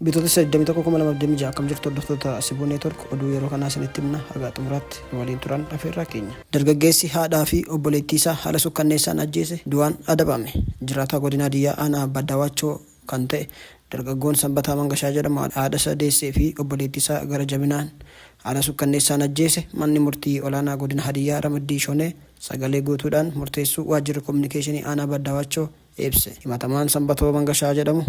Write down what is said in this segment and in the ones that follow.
Bitoota 81,2026 akkam jirtu hordoftoota Sibuu Neetwork oduu yeroo kanaa isinitti himna haga xumuraatti waliin turan afeerraa keenya. Dargaggeessi haadhaa fi obboleettii isaa haala sukkanneessaan ajjeese du'aan adabame. Jiraataa godina Hadiyyaa aanaa Baddawaachoo kan ta'e dargaggoon Sanbataa Mangashaa jedhamu haadha isaa deessee fi obboleettii isaa gara jabinaan haala sukkanneessaan ajjeese. Manni murtii olaanaa godina Hadiyyaa Ramaddii Shonee sagalee guutuudhaan murteessuu waajjirri kominikeeshinii aanaa Baddawaachoo ibse. Himatamaan Sanbatoo Mangashaa jedhamu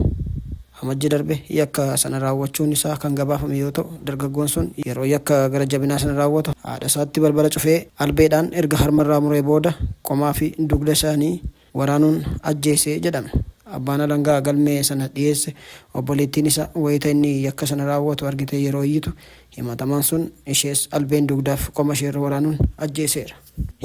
Amajji darbe yakka sana raawwachuun isaa kan gabaafame yoo ta'u, dargaggoon sun yeroo yakka gara jabinaa sana raawwatu haadha isaatti balbala cufee albeedhaan erga harmarraa muree booda qomaa fi dugda isaanii waraanuun ajjeese jedhame. Abbaan alangaa galmee sana dhiyeesse obboleettiin isaa wayita inni yakka sana raawwatu argite yeroo iyyitu himatamaan sun ishees albeen dugdaaf qoma isheerra waraanuun ajjeeseera.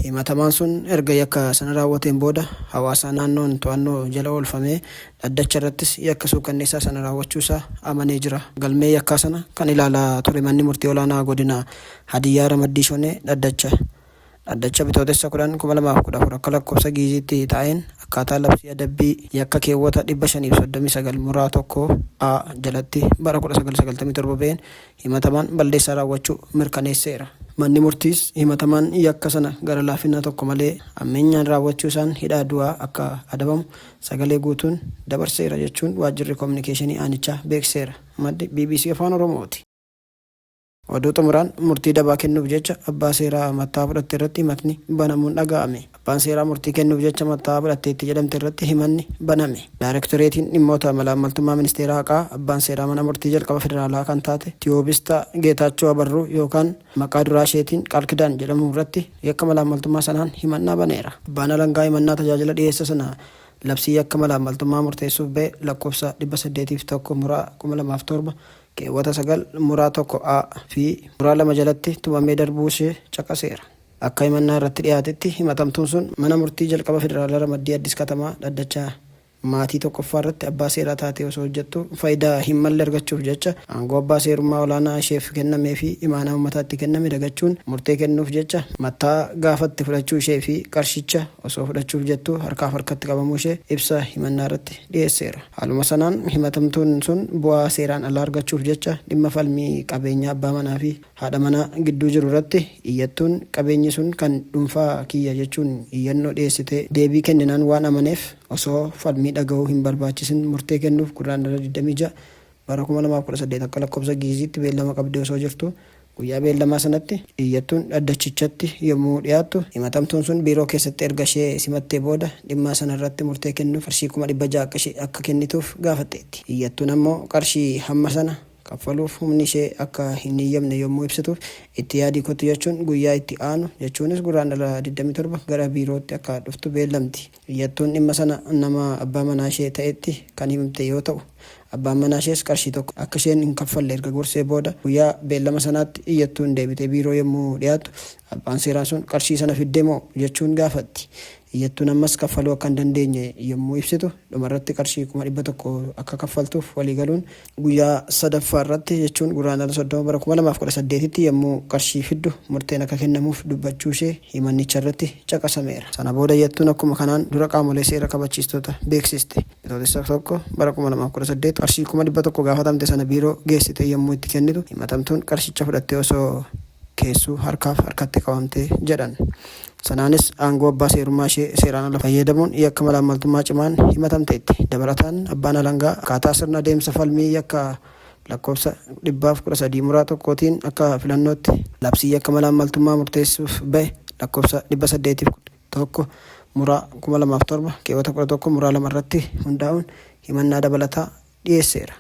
Himatamaan sun erga yakka sana raawwateen booda hawaasa naannoon to'annoo jala oolfamee dhaddacha irrattis yakka suukanneessaa sana raawwachuusaa amanee jira. Galmee yakkaa sana kan ilaalaa ture manni murtii olaanaa godina Hadiyyaa Ramaddii Shonee dhaddacha bitootessa 10/2014 akka lakkoofsa giiziitti taa'een akkaataa labsii adabbii yakka keewwata 539 muraa tokko A jalatti bara 1997 ba'een himatamaan balleessaa raawwachuu mirkaneesseera. Manni murtiis himatamaan yakka sana gara laafina tokko malee ammeenyaan raawwachuu isaan hidhaa du'aa akka adabamu sagalee guutuun dabarseera jechuun waajjirri kominikeeshinii aanichaa beekseera. Maddi BBC Afaan Oromooti. Oduu xumuraan murtii dabaa kennuuf jecha abbaa seeraa mataa fudhatte irratti himatni banamuun dhaga'ame. Abbaan seeraa murtii kennuuf jecha mataa fudhatteetti jedhamte irratti himanni baname. Daayirektoreetiin dhimmoota malaammaltummaa ministeera haqaa abbaan seeraa mana murtii jalqaba federaalaa kan taate Tiyoobistaa Geetaachoo Abarruu yookaan maqaa duraa isheetiin Qaalkidaan jedhamu irratti yakka malaammaltummaa sanaan himannaa baneera. Abbaan alangaa himannaa tajaajila dhiyeessa sana labsii yakka malaammaltummaa murteessuuf ba'e lakkoofsa 801 muraa 2007 keewwata 9 muraa 1A fi muraa 2 jalatti tumamee darbuu ishee caqaseera. Akka himannaa irratti dhiyaatetti himatamtuun sun mana murtii jalqaba federaalaa Ramaddii Addis Katamaa dhaddachaa maatii tokkoffaa irratti abbaa seeraa taatee osoo hojjettu faayidaa hin malle argachuuf jecha aangoo abbaa seerummaa olaanaa isheef kennamee fi imaanaa uummataatti kenname dagachuun murtee kennuuf jecha mataa gaafatti fudhachuu ishee fi qarshicha osoo fudhachuuf jettu harkaaf harkatti qabamuu ishee ibsa himannaa irratti dhiyeesseera. Haaluma sanaan himatamtuun sun bu'aa seeraan alaa argachuuf jecha dhimma falmii qabeenyaa abbaa manaa fi haadha manaa gidduu jiru irratti iyyattuun qabeenyi sun kan dhuunfaa kiyya jechuun iyyannoo dhiyeessitee deebii kenninaan waan amaneef osoo falmii dhaga'uu hin barbaachisin murtee kennuuf guraandhala 26 bara 2018 akka lakkoofsa giiziitti beellama qabdee osoo jirtu guyyaa beellamaa sanatti iyyattuun dhaddachichatti yommuu dhiyaattu himatamtuun sun biiroo keessatti erga ishee simattee booda dhimma sana irratti murtee kennuuf qarshii 600 akka kennituuf gaafatteetti. Iyyattuun ammoo qarshii hamma sana kaffaluuf humni ishee akka hin eeyyamne yommuu ibsituuf itti yaadii kottu jechuun guyyaa itti aanu jechuunis guraandhala 27 gara biirootti akka dhuftu beellamti. Iyyattuun dhimma sana nama abbaa manaa ishee ta'etti kan himte yoo ta'u abbaan manaa ishees qarshii tokko akka isheen hin kaffalle erga gorsee booda guyyaa beellama sanaatti iyyattuun deebitee biiroo yommuu dhiyaattu abbaan seeraa sun qarshii sana fiddee moo jechuun gaafatti. Iyyattuun ammas kaffaluu akka hin dandeenye yommuu ibsitu dhumarratti qarshii 100 akka kaffaltuuf waliigaluun guyyaa sadaffaa irratti jechuun guraandhala 30 bara 2018tti yommuu qarshii fiddu murteen akka kennamuuf dubbachuu ishee himannicha irratti caqasameera. Sana booda iyyattuun akkuma kanaan dura qaamolee seera kabachiistota beeksiste. Bitootessa 1 bara 2018 qarshii 100 gaafatamte sana biiroo geessite yommuu itti kennitu himatamtuun qarshicha fudhattee osoo keessuu harkaaf harkatti qabamtee jedhan. Sanaanis aangoo abbaa seerummaa ishee seeraan ala fayyadamuun yakka malaammaltummaa cimaan himatamteetti. Dabalataan abbaan alangaa akkaataa sirna adeemsa falmii yakka lakkoofsa 113 muraa tokkootiin akka filannootti labsii yakka malaammaltummaa murteessuuf ba'e lakkoofsa 801 muraa 2007 keewwata 11 muraa 2 irratti hundaa'uun himannaa dabalataa dhiyeesseera.